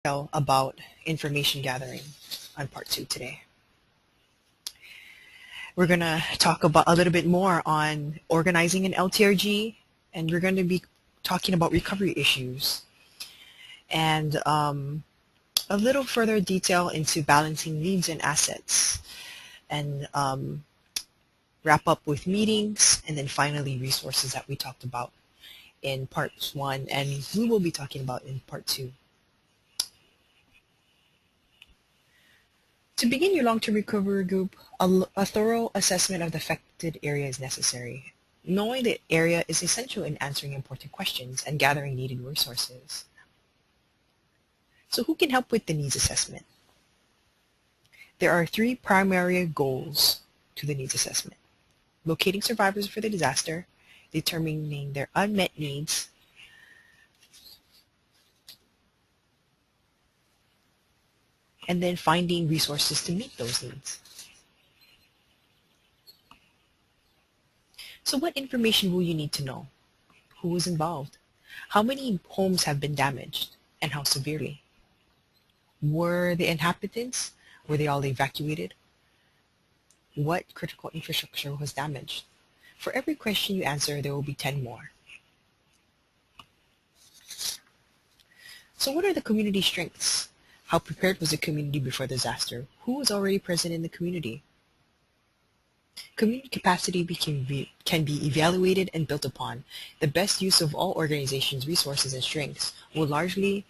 About information gathering on part 2 today. We're going to talk about a little bit more on organizing an LTRG, and we're going to be talking about recovery issues and a little further detail into balancing needs and assets, and wrap up with meetings, and then finally resources that we talked about in part 1 and we will be talking about in part 2. To begin your long-term recovery group, a thorough assessment of the affected area is necessary. Knowing the area is essential in answering important questions and gathering needed resources. So who can help with the needs assessment? There are 3 primary goals to the needs assessment: locating survivors for the disaster, determining their unmet needs, and then finding resources to meet those needs. So what information will you need to know? Who was involved? How many homes have been damaged, and how severely? Were the inhabitants, were they all evacuated? What critical infrastructure was damaged? For every question you answer, there will be 10 more. So what are the community strengths? How prepared was the community before disaster? Who was already present in the community? Community capacity can be evaluated and built upon. The best use of all organizations' resources and strengths will largely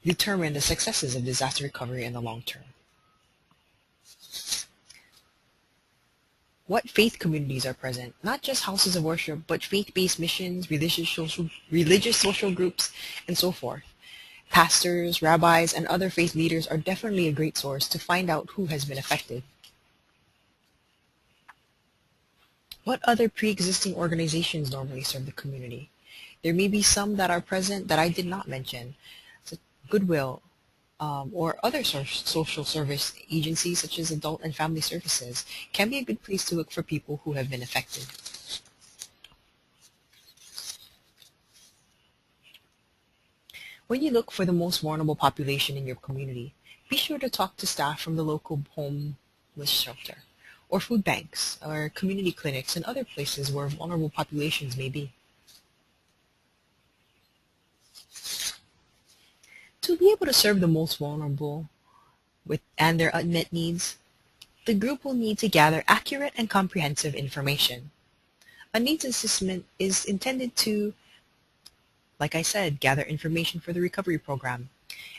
determine the successes of disaster recovery in the long term. What faith communities are present? Not just houses of worship, but faith-based missions, religious social groups, and so forth. Pastors, rabbis, and other faith leaders are definitely a great source to find out who has been affected. What other pre-existing organizations normally serve the community? There may be some that are present that I did not mention. Goodwill, or other social service agencies such as adult and family services can be a good place to look for people who have been affected. When you look for the most vulnerable population in your community, be sure to talk to staff from the local homeless shelter, or food banks, or community clinics, and other places where vulnerable populations may be. To be able to serve the most vulnerable and their unmet needs, the group will need to gather accurate and comprehensive information. A needs assessment is intended to, like I said, gather information for the recovery program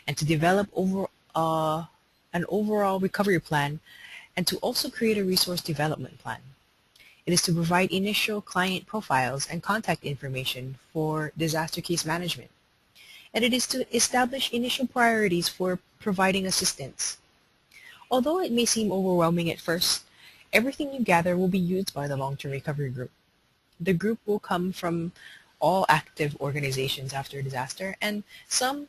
and to develop an overall recovery plan, and to also create a resource development plan. It is to provide initial client profiles and contact information for disaster case management. And it is to establish initial priorities for providing assistance. Although it may seem overwhelming at first, everything you gather will be used by the long-term recovery group. The group will come from all active organizations after a disaster, and some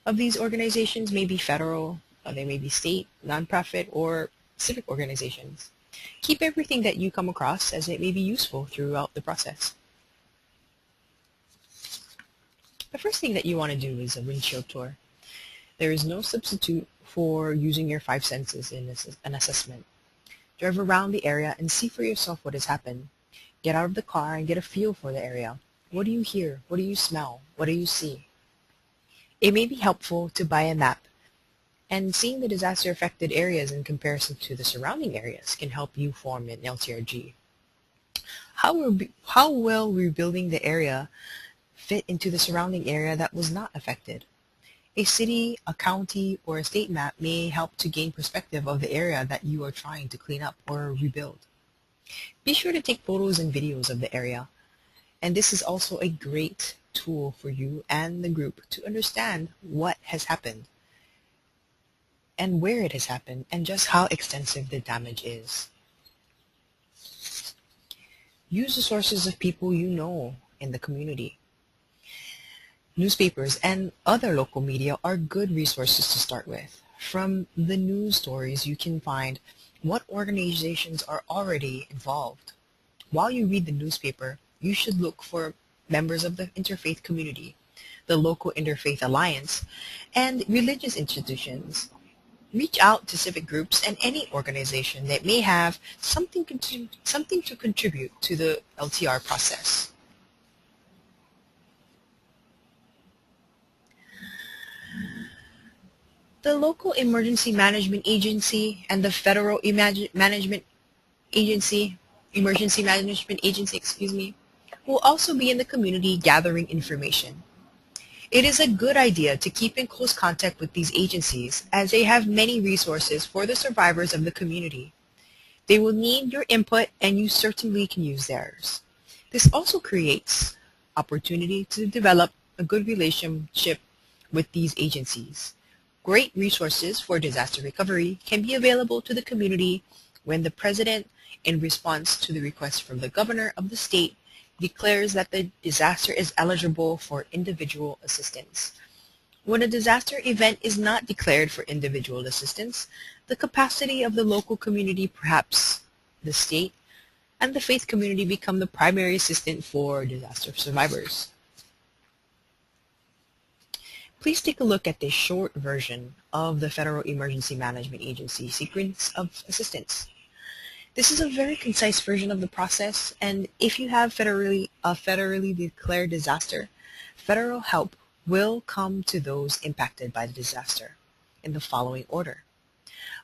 of these organizations may be federal, or they may be state, nonprofit, or civic organizations. Keep everything that you come across, as it may be useful throughout the process. The first thing that you want to do is a windshield tour. There is no substitute for using your 5 senses in an assessment. Drive around the area and see for yourself what has happened. Get out of the car and get a feel for the area. What do you hear? What do you smell? What do you see? It may be helpful to buy a map, and seeing the disaster-affected areas in comparison to the surrounding areas can help you form an LTRG. How will rebuilding the area fit into the surrounding area that was not affected? A city, a county, or a state map may help to gain perspective of the area that you are trying to clean up or rebuild. Be sure to take photos and videos of the area, and this is also a great tool for you and the group to understand what has happened and where it has happened and just how extensive the damage is. Use the sources of people you know in the community. Newspapers and other local media are good resources to start with. From the news stories, you can find what organizations are already involved, While you read the newspaper, you should look for members of the interfaith community, the local interfaith alliance, and religious institutions. Reach out to civic groups and any organization that may have something to contribute to the LTR process. The local emergency management agency and the federal emergency management agency, will also be in the community gathering information. It is a good idea to keep in close contact with these agencies as they have many resources for the survivors of the community. They will need your input and you certainly can use theirs. This also creates opportunity to develop a good relationship with these agencies. Great resources for disaster recovery can be available to the community when the President, in response to the request from the Governor of the state, declares that the disaster is eligible for individual assistance. When a disaster event is not declared for individual assistance, the capacity of the local community, perhaps the state, and the faith community become the primary assistant for disaster survivors. Please take a look at this short version of the Federal Emergency Management Agency Sequence of Assistance. This is a very concise version of the process, and if you have a federally declared disaster, federal help will come to those impacted by the disaster in the following order.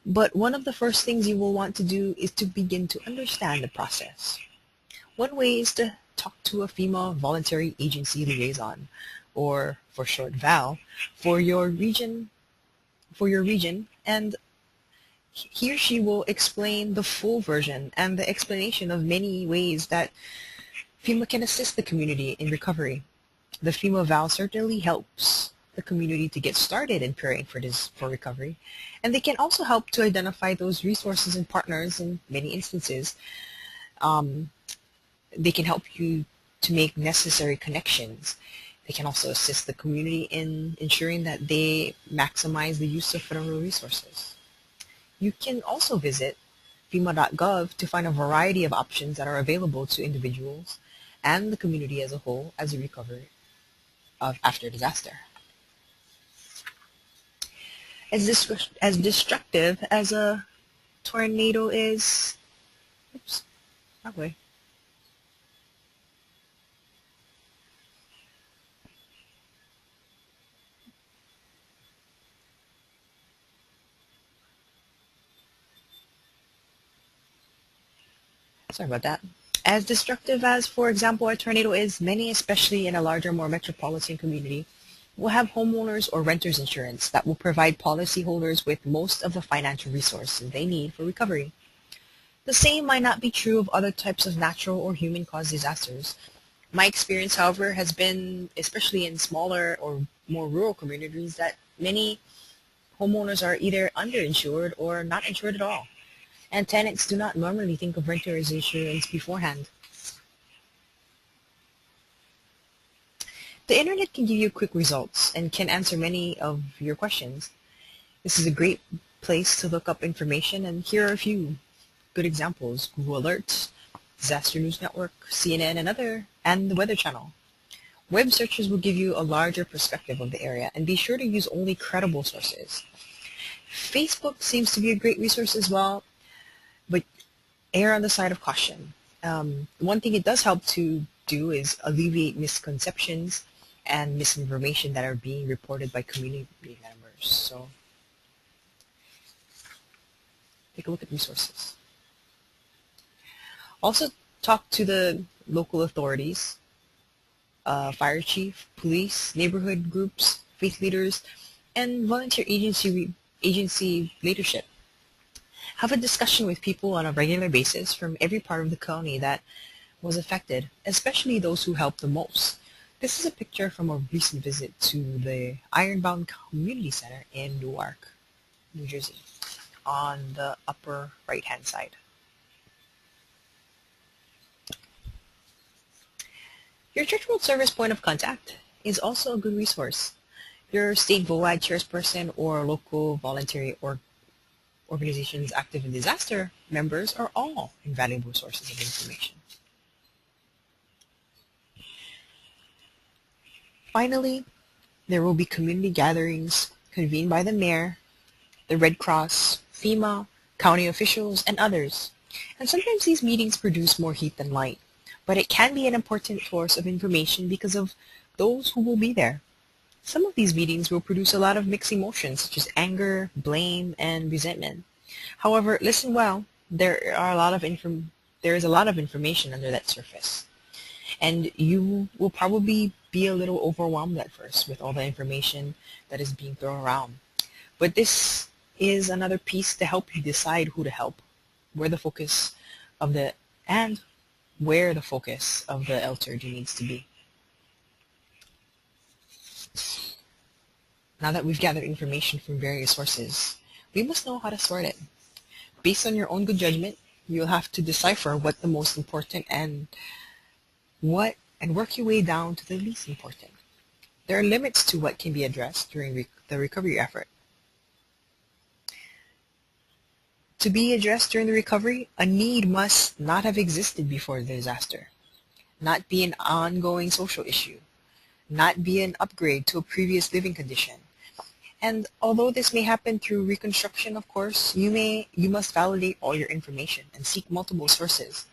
But one of the first things you will want to do is to begin to understand the process. One way is to talk to a FEMA Voluntary Agency Liaison, or for short VAL, for your region, and he or she will explain the full version and the explanation of many ways that FEMA can assist the community in recovery. The FEMA VAL certainly helps the community to get started in preparing for recovery, and they can also help to identify those resources and partners in many instances. They can help you to make necessary connections. They can also assist the community in ensuring that they maximize the use of federal resources. You can also visit FEMA.gov to find a variety of options that are available to individuals and the community as a whole as a recovery after disaster. As destructive as a tornado is, that way. Sorry about that. As destructive as, for example, a tornado is, many, especially in a larger, more metropolitan community, will have homeowners or renters insurance that will provide policyholders with most of the financial resources they need for recovery. The same might not be true of other types of natural or human-caused disasters. My experience, however, has been, especially in smaller or more rural communities, that many homeowners are either underinsured or not insured at all, and tenants do not normally think of renters insurance beforehand. The internet can give you quick results and can answer many of your questions. This is a great place to look up information, and here are a few good examples: Google Alerts, Disaster News Network, CNN, and the Weather Channel. Web searches will give you a larger perspective of the area, and be sure to use only credible sources. Facebook seems to be a great resource as well, but err on the side of caution. One thing it does help to do is alleviate misconceptions and misinformation that are being reported by community members. So take a look at resources. Also talk to the local authorities, fire chief, police, neighborhood groups, faith leaders, and volunteer agency leadership. Have a discussion with people on a regular basis from every part of the county that was affected, especially those who helped the most. This is a picture from a recent visit to the Ironbound Community Center in Newark, New Jersey, on the upper right-hand side. Your Church World Service point of contact is also a good resource. Your state VOAD chairperson or local voluntary organizations active in disaster members are all invaluable sources of information. Finally, there will be community gatherings convened by the mayor, the Red Cross, FEMA, county officials, and others. And sometimes these meetings produce more heat than light, but it can be an important source of information because of those who will be there. Some of these meetings will produce a lot of mixed emotions such as anger, blame, and resentment. However, listen well, there is a lot of information under that surface. And you will probably be a little overwhelmed at first with all the information that is being thrown around. But this is another piece to help you decide who to help, where the focus of the and where the focus of the LTRG needs to be. Now that we've gathered information from various sources, we must know how to sort it. Based on your own good judgment, you'll have to decipher what the most important and work your way down to the least important. There are limits to what can be addressed during the recovery effort. To be addressed during the recovery, a need must not have existed before the disaster, not be an ongoing social issue, not be an upgrade to a previous living condition. And although this may happen through reconstruction, of course, you must validate all your information and seek multiple sources.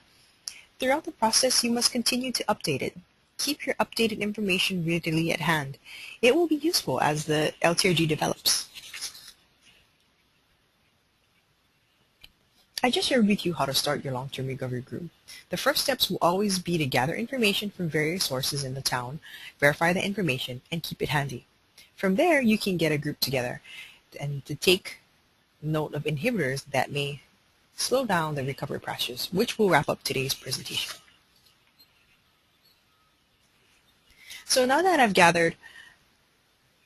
Throughout the process, you must continue to update it. Keep your updated information readily at hand. It will be useful as the LTRG develops. I just shared with you how to start your long-term recovery group. The first steps will always be to gather information from various sources in the town, verify the information, and keep it handy. From there, you can get a group together and to take note of inhibitors that may slow down the recovery process, which will wrap up today's presentation. So now that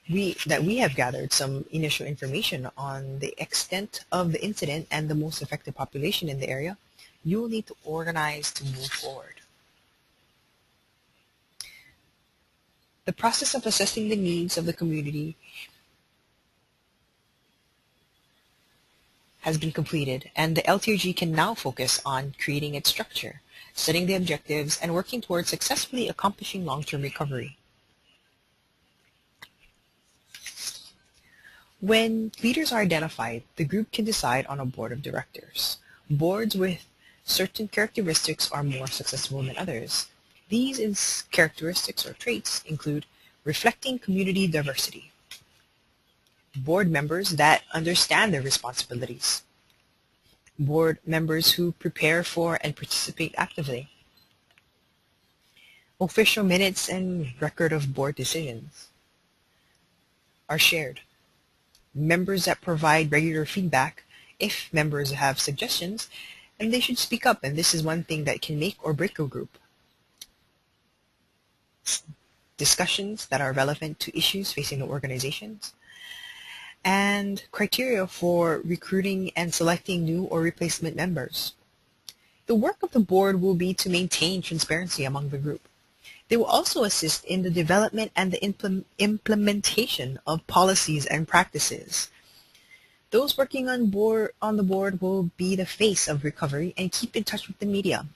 we have gathered some initial information on the extent of the incident and the most affected population in the area, you will need to organize to move forward. The process of assessing the needs of the community has been completed, and the LTRG can now focus on creating its structure, setting the objectives, and working towards successfully accomplishing long-term recovery. When leaders are identified, the group can decide on a board of directors. Boards with certain characteristics are more successful than others. These characteristics or traits include reflecting community diversity, board members that understand their responsibilities, board members who prepare for and participate actively, official minutes and record of board decisions are shared, members that provide regular feedback if members have suggestions, and they should speak up, and this is one thing that can make or break a group. Discussions that are relevant to issues facing the organizations, and criteria for recruiting and selecting new or replacement members. The work of the board will be to maintain transparency among the group. They will also assist in the development and the implementation of policies and practices. Those working on the board will be the face of recovery and keep in touch with the media.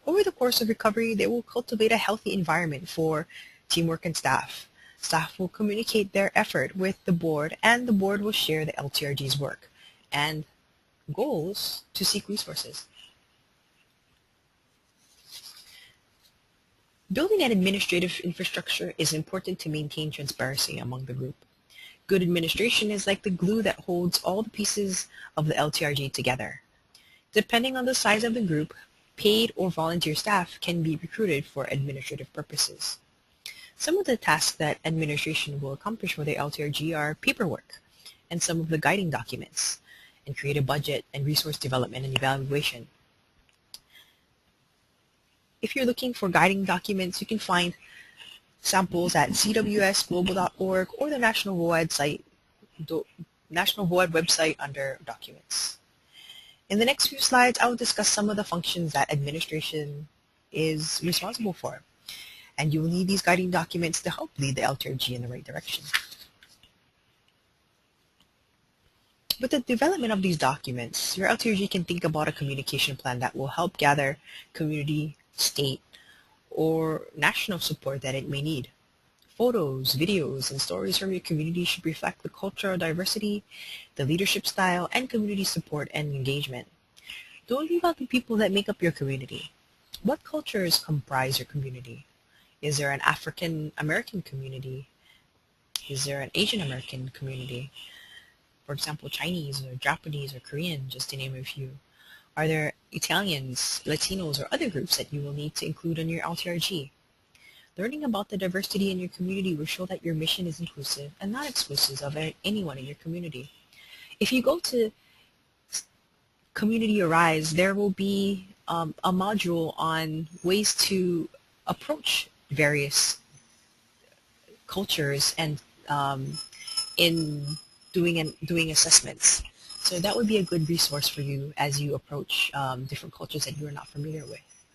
Over the course of recovery, they will cultivate a healthy environment for teamwork and staff. Staff will communicate their effort with the board, and the board will share the LTRG's work and goals to seek resources. Building an administrative infrastructure is important to maintain transparency among the group. Good administration is like the glue that holds all the pieces of the LTRG together. Depending on the size of the group, paid or volunteer staff can be recruited for administrative purposes. Some of the tasks that administration will accomplish for the LTRG are paperwork and some of the guiding documents, and create a budget and resource development and evaluation. If you're looking for guiding documents, you can find samples at cwsglobal.org or the National VOAD website under Documents. In the next few slides, I will discuss some of the functions that administration is responsible for, and you will need these guiding documents to help lead the LTRG in the right direction. With the development of these documents, your LTRG can think about a communication plan that will help gather community, state, or national support that it may need. Photos, videos, and stories from your community should reflect the cultural diversity, the leadership style, and community support and engagement. Don't leave out the people that make up your community. What cultures comprise your community? Is there an African American community? Is there an Asian American community? For example, Chinese or Japanese or Korean, just to name a few. Are there Italians, Latinos, or other groups that you will need to include in your LTRG? Learning about the diversity in your community will show that your mission is inclusive and not exclusive of anyone in your community. If you go to Community Arise, there will be a module on ways to approach various cultures and in doing assessments. So that would be a good resource for you as you approach different cultures that you are not familiar with,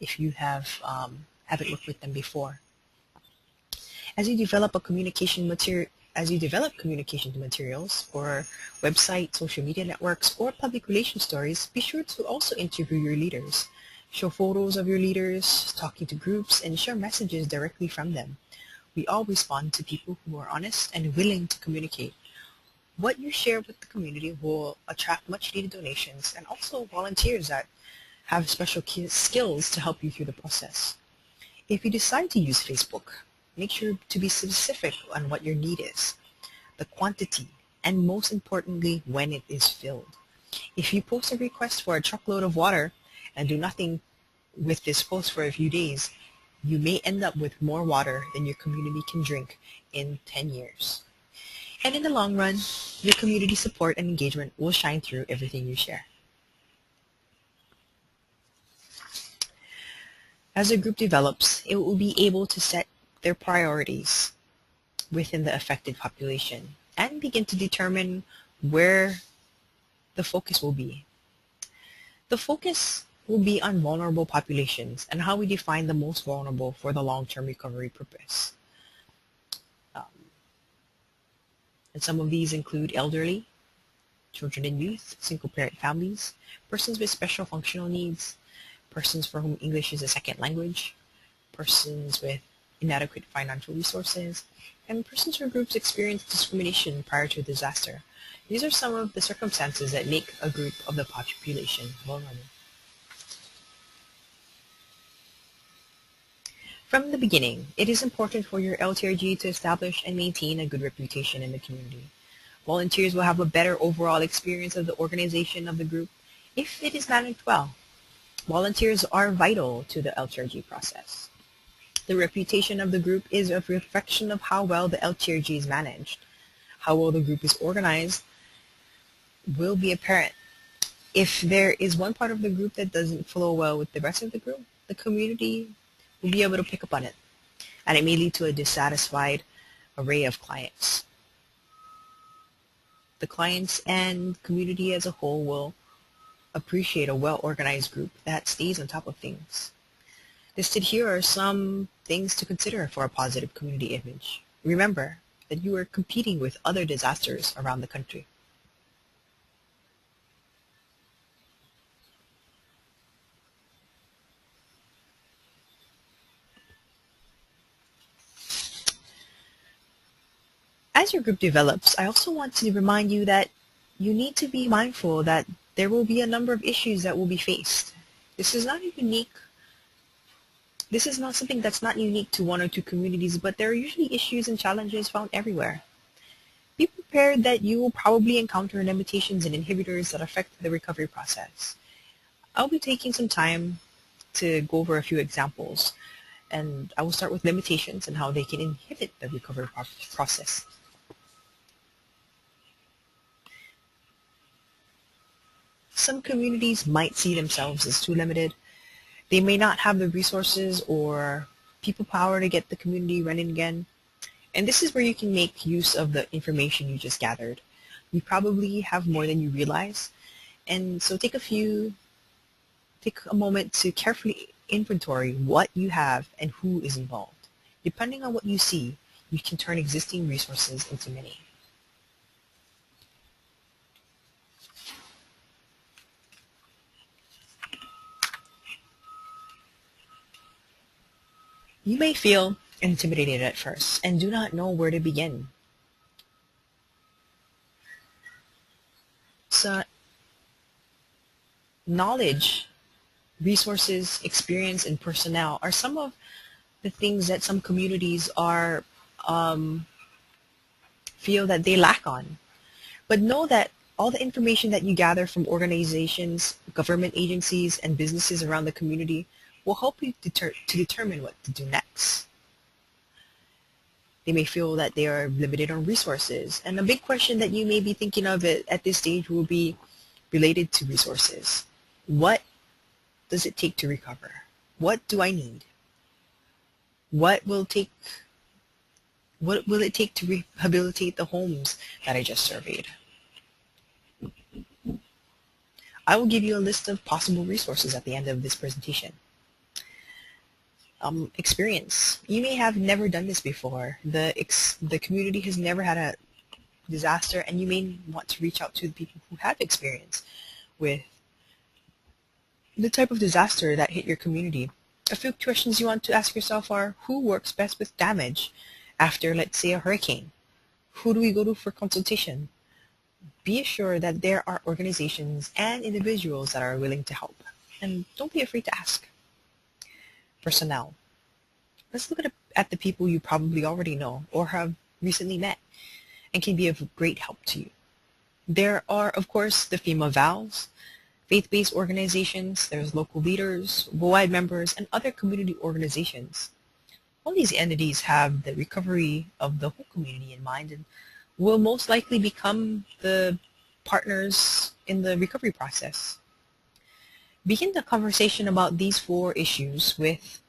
if you haven't worked with them before. As you develop communication materials for website, social media networks, or public relations stories, be sure to also interview your leaders. Show photos of your leaders, talking to groups, and share messages directly from them. We all respond to people who are honest and willing to communicate. What you share with the community will attract much needed donations and also volunteers that have special skills to help you through the process. If you decide to use Facebook, make sure to be specific on what your need is, the quantity, and most importantly, when it is filled. If you post a request for a truckload of water and do nothing with this post for a few days, you may end up with more water than your community can drink in 10 years. And in the long run, your community support and engagement will shine through everything you share. As a group develops, it will be able to set their priorities within the affected population and begin to determine where the focus will be. The focus will be on vulnerable populations and how we define the most vulnerable for the long-term recovery purpose. And some of these include elderly, children and youth, single-parent families, persons with special functional needs, persons for whom English is a second language, persons with inadequate financial resources, and persons or groups experience discrimination prior to a disaster. These are some of the circumstances that make a group of the population vulnerable. From the beginning, it is important for your LTRG to establish and maintain a good reputation in the community. Volunteers will have a better overall experience of the organization of the group if it is managed well. Volunteers are vital to the LTRG process. The reputation of the group is a reflection of how well the LTRG is managed. How well the group is organized will be apparent. If there is one part of the group that doesn't flow well with the rest of the group, the community will be able to pick up on it, and it may lead to a dissatisfied array of clients. The clients and community as a whole will appreciate a well-organized group that stays on top of things. Listed here are some things to consider for a positive community image. Remember that you are competing with other disasters around the country. As your group develops, I also want to remind you that you need to be mindful that there will be a number of issues that will be faced. This is not something that's not unique to one or two communities, but there are usually issues and challenges found everywhere. Be prepared that you will probably encounter limitations and inhibitors that affect the recovery process. I'll be taking some time to go over a few examples, and I will start with limitations and how they can inhibit the recovery process. Some communities might see themselves as too limited. They may not have the resources or people power to get the community running again. And this is where you can make use of the information you just gathered. You probably have more than you realize. And so take a moment to carefully inventory what you have and who is involved. Depending on what you see, you can turn existing resources into many. You may feel intimidated at first and do not know where to begin. So knowledge, resources, experience, and personnel are some of the things that some communities are um, feel that they lack on. But know that all the information that you gather from organizations, government agencies, and businesses around the community will help you to determine what to do next. They may feel that they are limited on resources. And a big question that you may be thinking of at this stage will be related to resources. What does it take to recover? What do I need? What will it take to rehabilitate the homes that I just surveyed? I will give you a list of possible resources at the end of this presentation. Experience. You may have never done this before. The community has never had a disaster, and you may want to reach out to the people who have experience with the type of disaster that hit your community. A few questions you want to ask yourself are, who works best with damage after, let's say, a hurricane? Who do we go to for consultation? Be assured that there are organizations and individuals that are willing to help. And don't be afraid to ask. Personnel. Let's look at the people you probably already know or have recently met and can be of great help to you. There are, of course, the FEMA VALs, faith-based organizations, there's local leaders, WOID members, and other community organizations. All these entities have the recovery of the whole community in mind and will most likely become the partners in the recovery process. Begin the conversation about these 4 issues with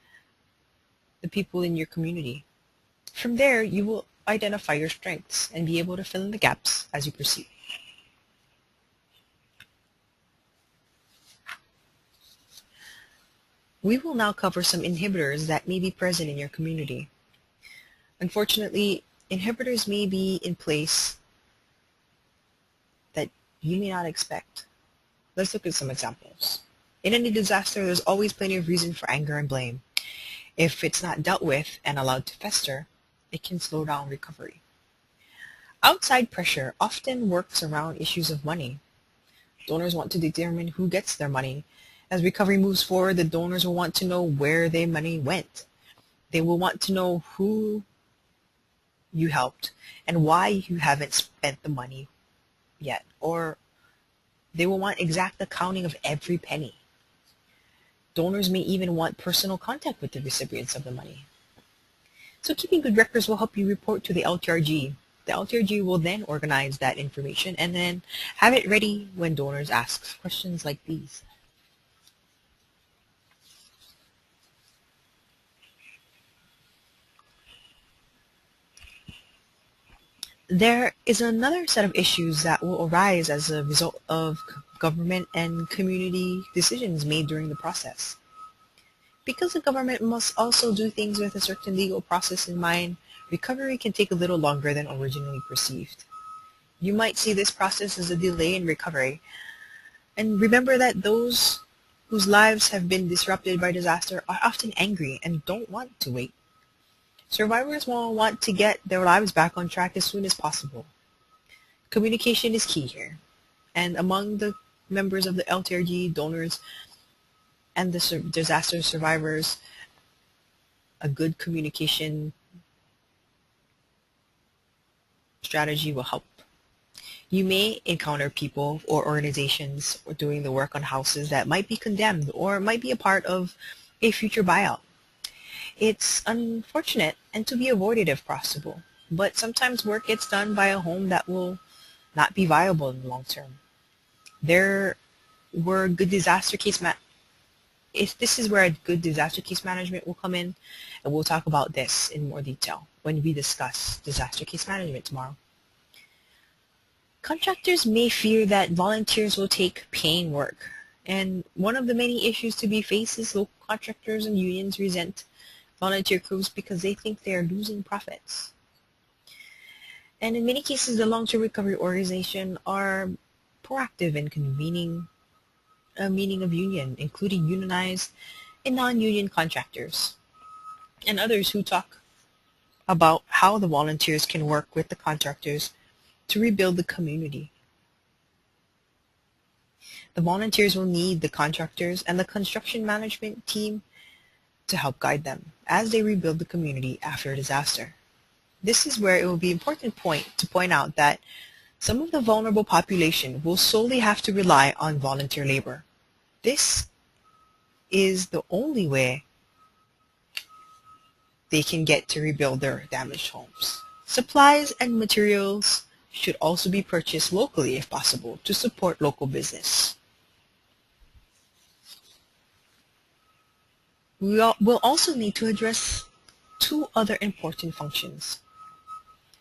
the people in your community. From there, you will identify your strengths and be able to fill in the gaps as you proceed. We will now cover some inhibitors that may be present in your community. Unfortunately, inhibitors may be in place that you may not expect. Let's look at some examples. In any disaster, there's always plenty of reason for anger and blame. If it's not dealt with and allowed to fester, it can slow down recovery. Outside pressure often works around issues of money. Donors want to determine who gets their money. As recovery moves forward, the donors will want to know where their money went. They will want to know who you helped and why you haven't spent the money yet, or they will want exact accounting of every penny. Donors may even want personal contact with the recipients of the money. So keeping good records will help you report to the LTRG. The LTRG will then organize that information and then have it ready when donors ask questions like these. There is another set of issues that will arise as a result of government and community decisions made during the process. Because the government must also do things with a certain legal process in mind, recovery can take a little longer than originally perceived. You might see this process as a delay in recovery. And remember that those whose lives have been disrupted by disaster are often angry and don't want to wait. Survivors will want to get their lives back on track as soon as possible. Communication is key here. And among the members of the LTRG, donors, and the disaster survivors, a good communication strategy will help. You may encounter people or organizations doing the work on houses that might be condemned or might be a part of a future buyout. It's unfortunate and to be avoided if possible, but sometimes work gets done by a home that will not be viable in the long term. There were good disaster case this is where a good disaster case management will come in, and we'll talk about this in more detail when we discuss disaster case management tomorrow. Contractors may fear that volunteers will take paying work, and one of the many issues to be faced is local contractors and unions resent volunteer crews because they think they are losing profits. And in many cases, the long-term recovery organization are proactive in convening a meeting of union, including unionized and non-union contractors, and others who talk about how the volunteers can work with the contractors to rebuild the community. The volunteers will need the contractors and the construction management team to help guide them as they rebuild the community after a disaster. This is where it will be important to point out that some of the vulnerable population will solely have to rely on volunteer labor. This is the only way they can get to rebuild their damaged homes. Supplies and materials should also be purchased locally if possible to support local business. We'll also need to address two other important functions: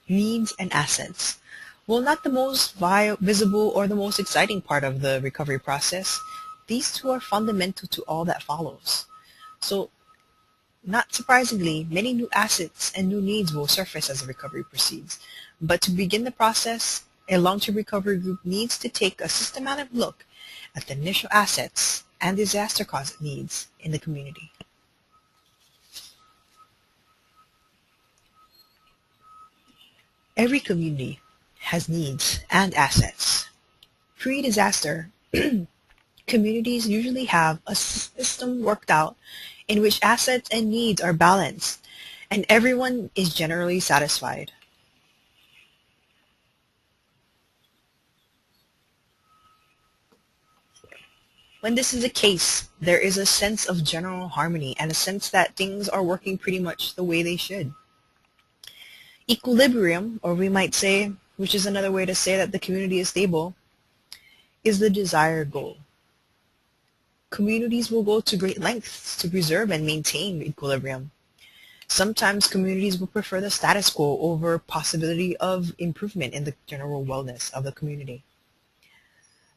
needs and assets. While not the most visible or the most exciting part of the recovery process, these two are fundamental to all that follows. So, not surprisingly, many new assets and new needs will surface as the recovery proceeds. But to begin the process, a long-term recovery group needs to take a systematic look at the initial assets and disaster-caused needs in the community. Every community has needs and assets. Pre-disaster, communities usually have a system worked out in which assets and needs are balanced, and everyone is generally satisfied. When this is the case, there is a sense of general harmony and a sense that things are working pretty much the way they should. Equilibrium, or we might say, which is another way to say that the community is stable, is the desired goal. Communities will go to great lengths to preserve and maintain equilibrium. Sometimes communities will prefer the status quo over possibility of improvement in the general wellness of the community.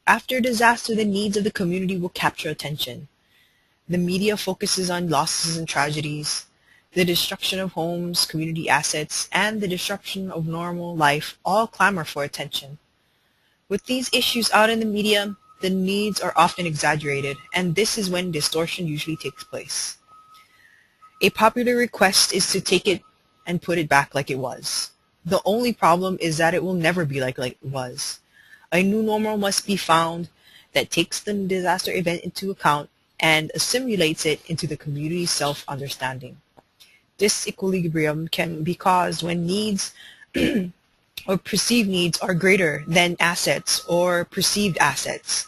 After disaster, the needs of the community will capture attention. The media focuses on losses and tragedies, the destruction of homes, community assets, and the disruption of normal life all clamor for attention. With these issues out in the media, the needs are often exaggerated, and this is when distortion usually takes place. A popular request is to take it and put it back like it was. The only problem is that it will never be like it was. A new normal must be found that takes the disaster event into account and assimilates it into the community's self-understanding. This equilibrium can be caused when needs or perceived needs are greater than assets or perceived assets.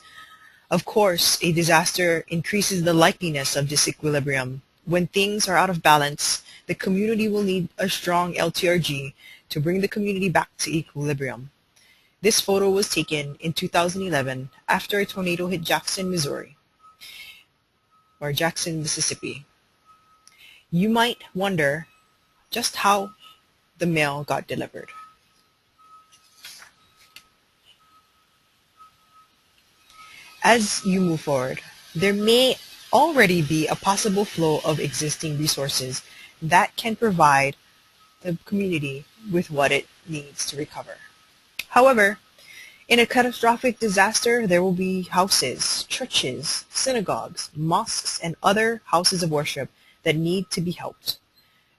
Of course, a disaster increases the likeliness of disequilibrium. When things are out of balance, the community will need a strong LTRG to bring the community back to equilibrium. This photo was taken in 2011 after a tornado hit Jackson, Mississippi. You might wonder just how the mail got delivered. As you move forward, there may already be a possible flow of existing resources that can provide the community with what it needs to recover. However, in a catastrophic disaster, there will be houses, churches, synagogues, mosques, and other houses of worship that need to be helped.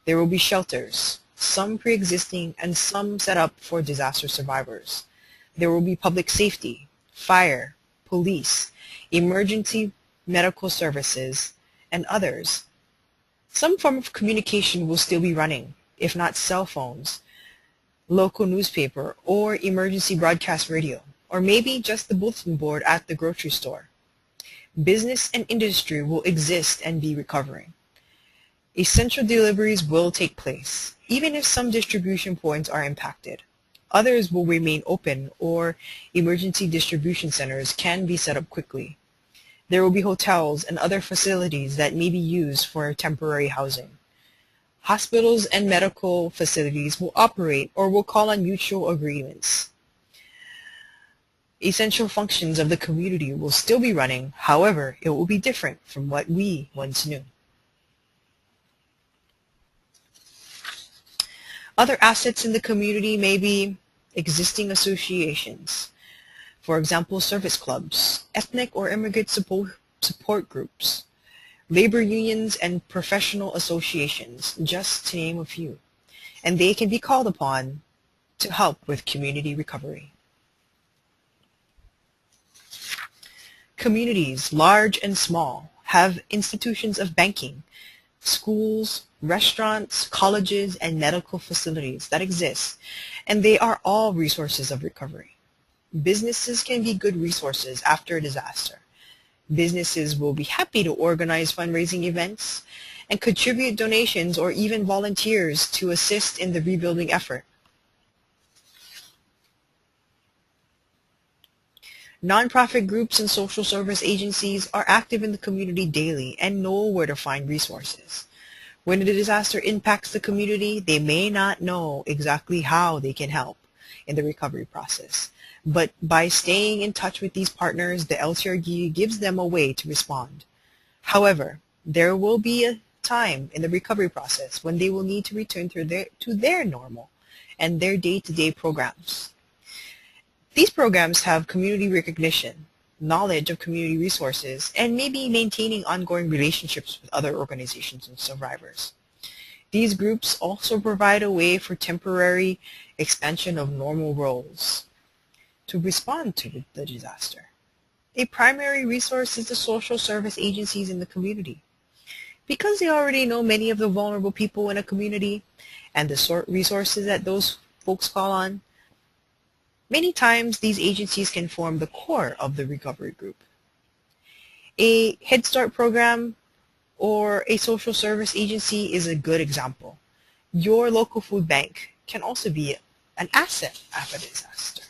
There will be shelters, some pre-existing and some set up for disaster survivors. There will be public safety, fire, police, emergency medical services, and others. Some form of communication will still be running, if not cell phones, local newspaper, or emergency broadcast radio, or maybe just the bulletin board at the grocery store. Business and industry will exist and be recovering. Essential deliveries will take place, even if some distribution points are impacted. Others will remain open, or emergency distribution centers can be set up quickly. There will be hotels and other facilities that may be used for temporary housing. Hospitals and medical facilities will operate or will call on mutual agreements. Essential functions of the community will still be running, however, it will be different from what we once knew. Other assets in the community may be existing associations, for example, service clubs, ethnic or immigrant support groups, labor unions, and professional associations, just to name a few. and they can be called upon to help with community recovery. Communities, large and small, have institutions of banking, schools, restaurants, colleges, and medical facilities that exist, and they are all resources of recovery. Businesses can be good resources after a disaster. Businesses will be happy to organize fundraising events and contribute donations or even volunteers to assist in the rebuilding effort. Nonprofit groups and social service agencies are active in the community daily and know where to find resources. When a disaster impacts the community, they may not know exactly how they can help in the recovery process. But by staying in touch with these partners, the LTRG gives them a way to respond. However, there will be a time in the recovery process when they will need to return to their normal and their day-to-day programs. These programs have community recognition, knowledge of community resources, and maybe maintaining ongoing relationships with other organizations and survivors. These groups also provide a way for temporary expansion of normal roles to respond to the disaster. A primary resource is the social service agencies in the community. Because they already know many of the vulnerable people in a community and the resources that those folks call on, many times these agencies can form the core of the recovery group. A Head Start program or a social service agency is a good example. Your local food bank can also be an asset after a disaster.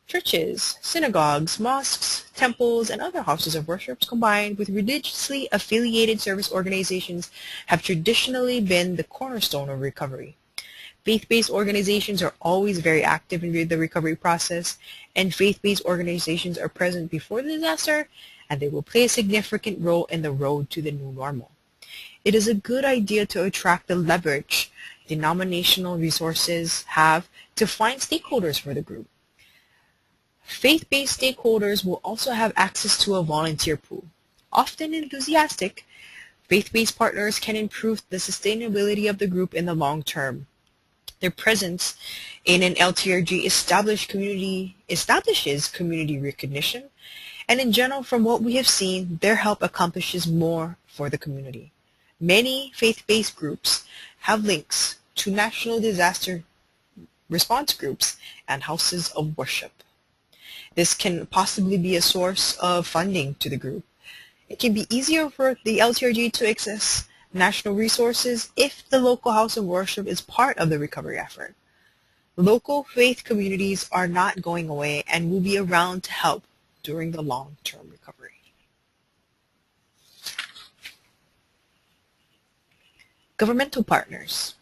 Churches, synagogues, mosques, temples, and other houses of worship combined with religiously affiliated service organizations have traditionally been the cornerstone of recovery. Faith-based organizations are always very active in the recovery process, and faith-based organizations are present before the disaster, and they will play a significant role in the road to the new normal. It is a good idea to attract the leverage denominational resources have to find stakeholders for the group. Faith-based stakeholders will also have access to a volunteer pool. Often enthusiastic, faith-based partners can improve the sustainability of the group in the long term. Their presence in an LTRG establishes community recognition, and in general, from what we have seen, their help accomplishes more for the community. Many faith-based groups have links to national disaster response groups and houses of worship. This can possibly be a source of funding to the group. It can be easier for the LTRG to access national resources if the local house of worship is part of the recovery effort. Local faith communities are not going away and will be around to help during the long-term recovery. Governmental partners.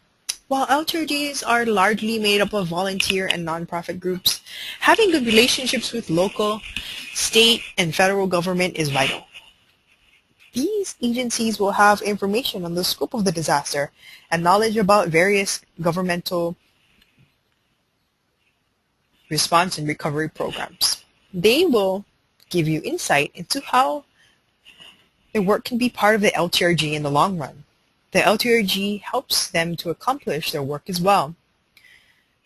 While LTRGs are largely made up of volunteer and nonprofit groups, having good relationships with local, state, and federal government is vital. These agencies will have information on the scope of the disaster and knowledge about various governmental response and recovery programs. They will give you insight into how their work can be part of the LTRG in the long run. The LTRG helps them to accomplish their work as well.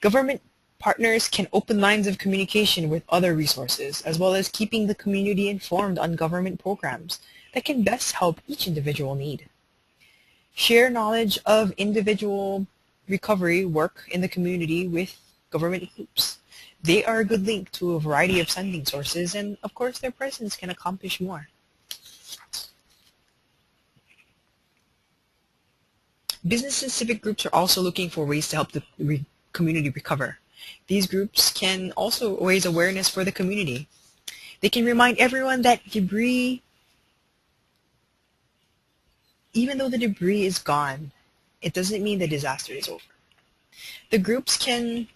Government partners can open lines of communication with other resources, as well as keeping the community informed on government programs that can best help each individual need. Share knowledge of individual recovery work in the community with government groups. They are a good link to a variety of funding sources, and of course their presence can accomplish more. Business and civic groups are also looking for ways to help the community recover. These groups can also raise awareness for the community. They can remind everyone that debris, even though the debris is gone, it doesn't mean the disaster is over. The groups can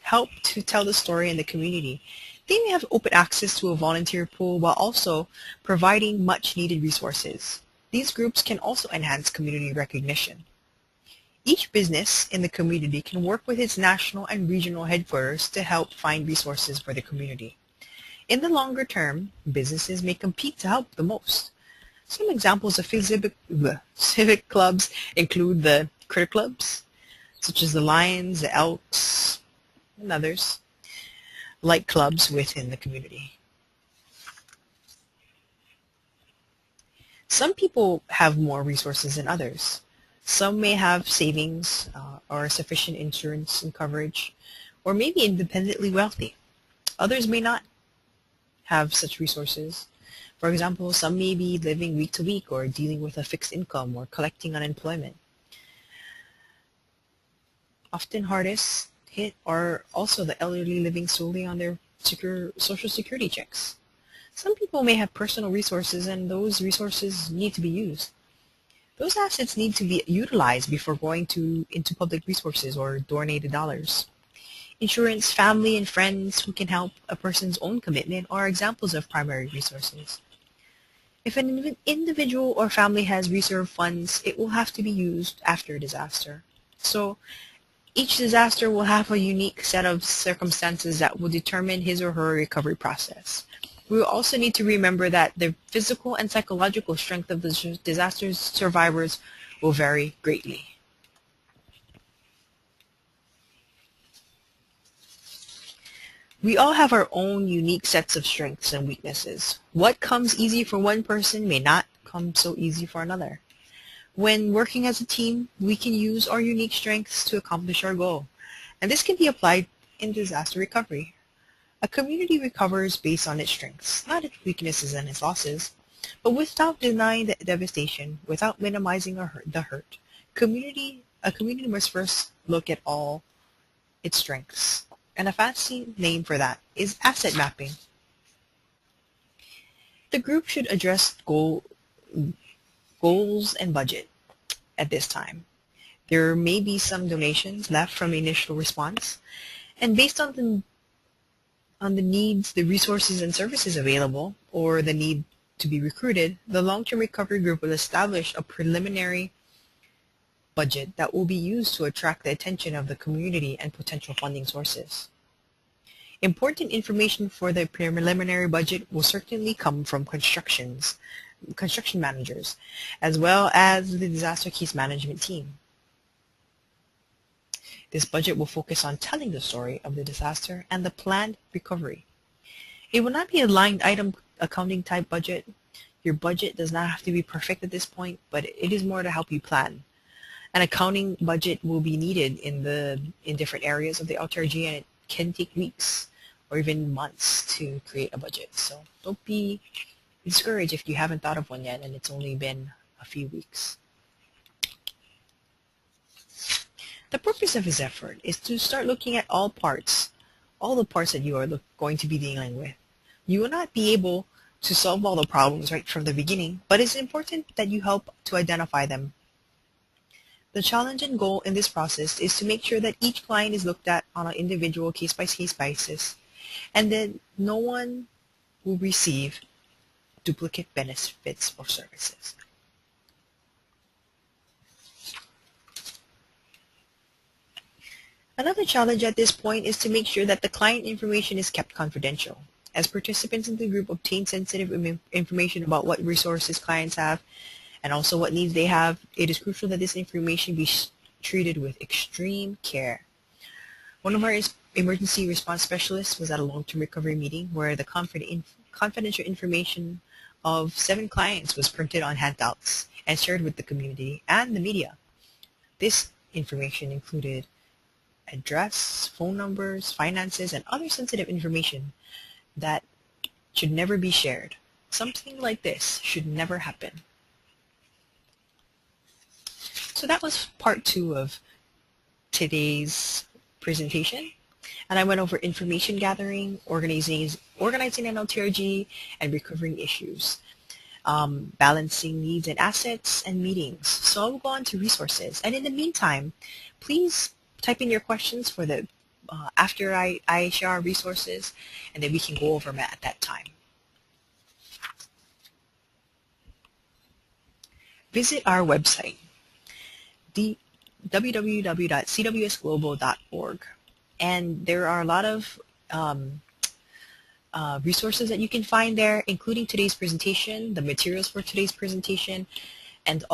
help to tell the story in the community. They may have open access to a volunteer pool while also providing much needed resources. These groups can also enhance community recognition. Each business in the community can work with its national and regional headquarters to help find resources for the community. In the longer term, businesses may compete to help the most. Some examples of civic clubs include the critter clubs, such as the Lions, the Elks, and others, like clubs within the community. Some people have more resources than others. Some may have savings or sufficient insurance and coverage, or may be independently wealthy. Others may not have such resources. For example, some may be living week to week or dealing with a fixed income or collecting unemployment. Often hardest hit are also the elderly living solely on their Social Security checks. Some people may have personal resources and those resources need to be used. Those assets need to be utilized before going into public resources or donated dollars. Insurance, family, and friends who can help a person's own commitment are examples of primary resources. If an individual or family has reserve funds, it will have to be used after a disaster. So each disaster will have a unique set of circumstances that will determine his or her recovery process. We will also need to remember that the physical and psychological strength of the disaster survivors will vary greatly. We all have our own unique sets of strengths and weaknesses. What comes easy for one person may not come so easy for another. When working as a team, we can use our unique strengths to accomplish our goal, and this can be applied in disaster recovery. A community recovers based on its strengths, not its weaknesses and its losses, but without denying the devastation, without minimizing the hurt. A community must first look at all its strengths. And a fancy name for that is asset mapping. The group should address goals and budget at this time. There may be some donations left from initial response, and based on the needs, the resources and services available, or the need to be recruited, the long-term recovery group will establish a preliminary budget that will be used to attract the attention of the community and potential funding sources. Important information for the preliminary budget will certainly come from construction managers, as well as the disaster case management team. This budget will focus on telling the story of the disaster and the planned recovery. It will not be a line item accounting type budget. Your budget does not have to be perfect at this point, but it is more to help you plan. An accounting budget will be needed in different areas of the LTRG, and it can take weeks or even months to create a budget. So don't be discouraged if you haven't thought of one yet and it's only been a few weeks. The purpose of this effort is to start looking at all the parts that you are going to be dealing with. You will not be able to solve all the problems right from the beginning, but it's important that you help to identify them. The challenge and goal in this process is to make sure that each client is looked at on an individual case-by-case basis, and that no one will receive duplicate benefits or services. Another challenge at this point is to make sure that the client information is kept confidential. As participants in the group obtain sensitive information about what resources clients have and also what needs they have, it is crucial that this information be treated with extreme care. One of our emergency response specialists was at a long-term recovery meeting where the confidential information of 7 clients was printed on handouts and shared with the community and the media. This information included address, phone numbers, finances, and other sensitive information that should never be shared. Something like this should never happen. So that was part 2 of today's presentation. And I went over information gathering, organizing an LTRG, and recovering issues, balancing needs and assets, and meetings. So I'll go on to resources. And in the meantime, please type in your questions for the after I share our resources, and then we can go over them at that time. Visit our website, www.cwsglobal.org, and there are a lot of resources that you can find there, including today's presentation, the materials for today's presentation, and